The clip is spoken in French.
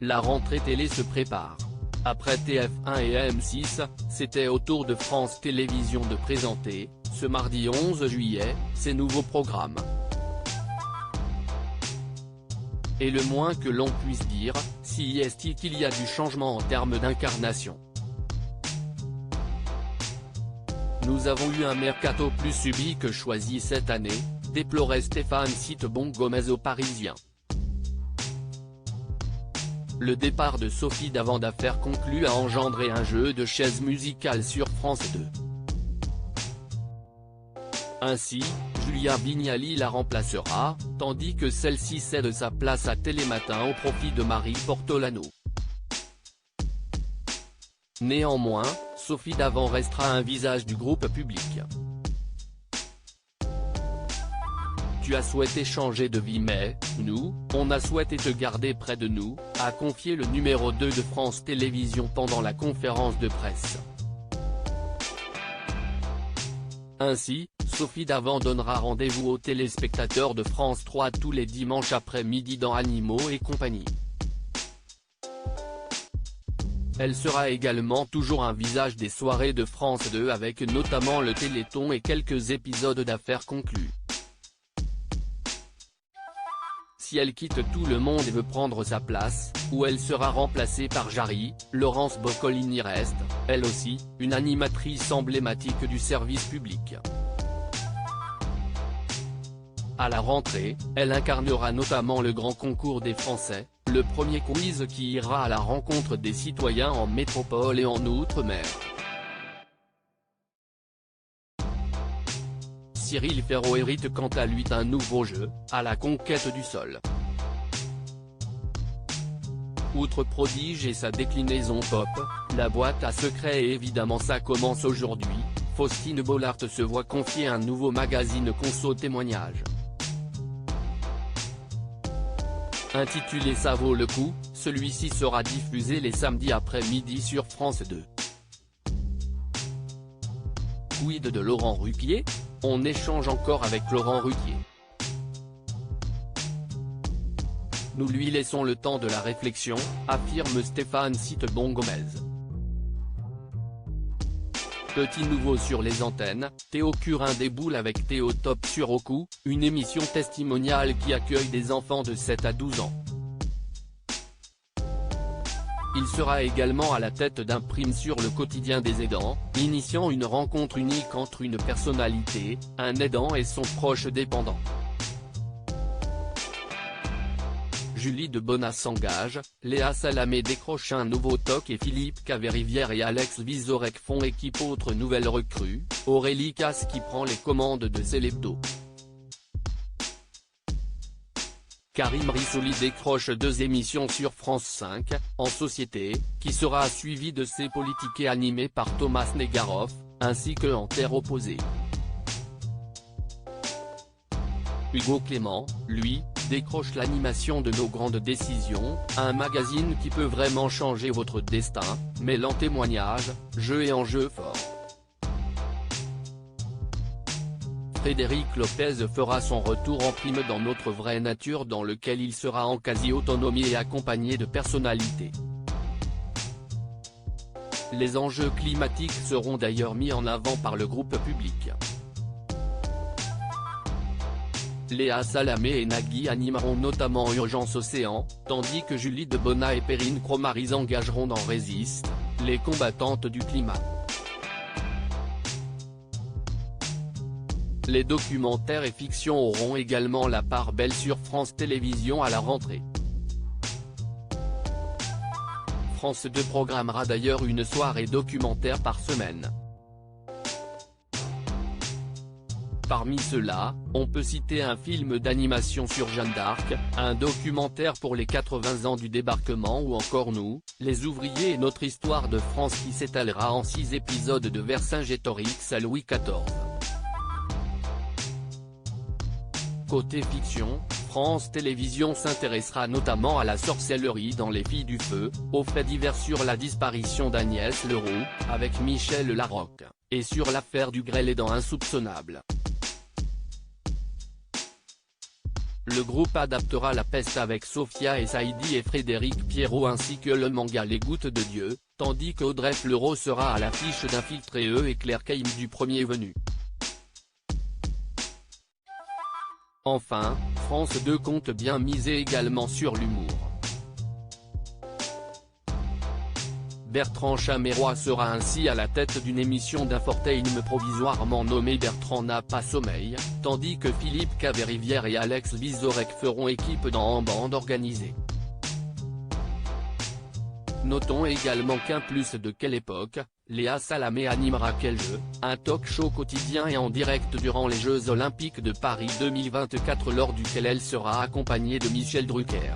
La rentrée télé se prépare. Après TF1 et M6, c'était au tour de France Télévisions de présenter, ce mardi 11 juillet, ses nouveaux programmes. Et le moins que l'on puisse dire, si est qu'il y a du changement en termes d'incarnation. Nous avons eu un mercato plus subi que choisi cette année, déplorait Stéphane Citebon-Gomez au Parisien. Le départ de Sophie d'Avant d'affaires conclu a engendré un jeu de chaises musicales sur France 2. Ainsi, Julia Vignali la remplacera, tandis que celle-ci cède sa place à Télématin au profit de Marie Portolano. Néanmoins, Sophie d'Avant restera un visage du groupe public. Tu as souhaité changer de vie mais, nous, on a souhaité te garder près de nous, a confié le numéro 2 de France Télévisions pendant la conférence de presse. Ainsi, Sophie d'Avant donnera rendez-vous aux téléspectateurs de France 3 tous les dimanches après-midi dans Animaux et compagnie. Elle sera également toujours un visage des soirées de France 2 avec notamment le Téléthon et quelques épisodes d'affaires conclues. Si elle quitte tout le monde et veut prendre sa place, où elle sera remplacée par Jarry, Laurence Boccolini reste, elle aussi, une animatrice emblématique du service public. À la rentrée, elle incarnera notamment le grand concours des Français, le premier quiz qui ira à la rencontre des citoyens en métropole et en outre-mer. Cyril Ferraud hérite quant à lui d'un nouveau jeu, à la conquête du sol. Outre Prodige et sa déclinaison pop, la boîte à secrets et évidemment ça commence aujourd'hui, Faustine Bollaert se voit confier un nouveau magazine conso témoignage. Intitulé Ça vaut le coup, celui-ci sera diffusé les samedis après-midi sur France 2. Quid de Laurent Ruquier ? On échange encore avec Laurent Ruquier. Nous lui laissons le temps de la réflexion, affirme Stéphane Citebon-Gomez. Petit nouveau sur les antennes, Théo Curin déboule avec Théo Top sur Roku, une émission testimoniale qui accueille des enfants de 7 à 12 ans. Il sera également à la tête d'un prime sur le quotidien des aidants, initiant une rencontre unique entre une personnalité, un aidant et son proche dépendant. Julie de Bonas s'engage, Léa Salamé décroche un nouveau toc et Philippe Caverivière et Alex Vizorek font équipe. Autre nouvelle recrue, Aurélie Casse qui prend les commandes de Célébdo. Karim Rissouli décroche 2 émissions sur France 5, En Société, qui sera suivi de ses politiques animées par Thomas Negaroff, ainsi que En Terre opposée. Hugo Clément, lui, décroche l'animation de Nos grandes décisions, un magazine qui peut vraiment changer votre destin, mêlant témoignages, jeux et enjeux forts. Frédéric Lopez fera son retour en prime dans Notre vraie nature dans lequel il sera en quasi-autonomie et accompagné de personnalités. Les enjeux climatiques seront d'ailleurs mis en avant par le groupe public. Léa Salamé et Nagui animeront notamment Urgence Océan, tandis que Julie de Bonas et Perrine Cromarie engageront dans Résiste, les combattantes du climat. Les documentaires et fictions auront également la part belle sur France Télévisions à la rentrée. France 2 programmera d'ailleurs une soirée documentaire par semaine. Parmi ceux-là, on peut citer un film d'animation sur Jeanne d'Arc, un documentaire pour les 80 ans du débarquement ou encore Nous, les ouvriers et notre histoire de France qui s'étalera en 6 épisodes de Vercingétorix à Louis XIV. Côté fiction, France Télévisions s'intéressera notamment à la sorcellerie dans Les Filles du Feu, aux faits divers sur la disparition d'Agnès Leroux, avec Michel Larocque, et sur l'affaire du grêle et dans Insoupçonnable. Le groupe adaptera La Peste avec Sophia et Saïdi et Frédéric Pierrot ainsi que le manga Les Gouttes de Dieu, tandis qu'Audrey Fleurot sera à l'affiche d'Infiltré et Claire Caïm du Premier Venu. Enfin, France 2 compte bien miser également sur l'humour. Bertrand Chameroy sera ainsi à la tête d'une émission d'infotainment provisoirement nommée Bertrand n'a pas sommeil, tandis que Philippe Caverivière et Alex Vizorek feront équipe dans En bande organisée. Notons également qu'un plus de Quelle époque, Léa Salamé animera Quel jeu, un talk-show quotidien et en direct durant les Jeux Olympiques de Paris 2024 lors duquel elle sera accompagnée de Michel Drucker.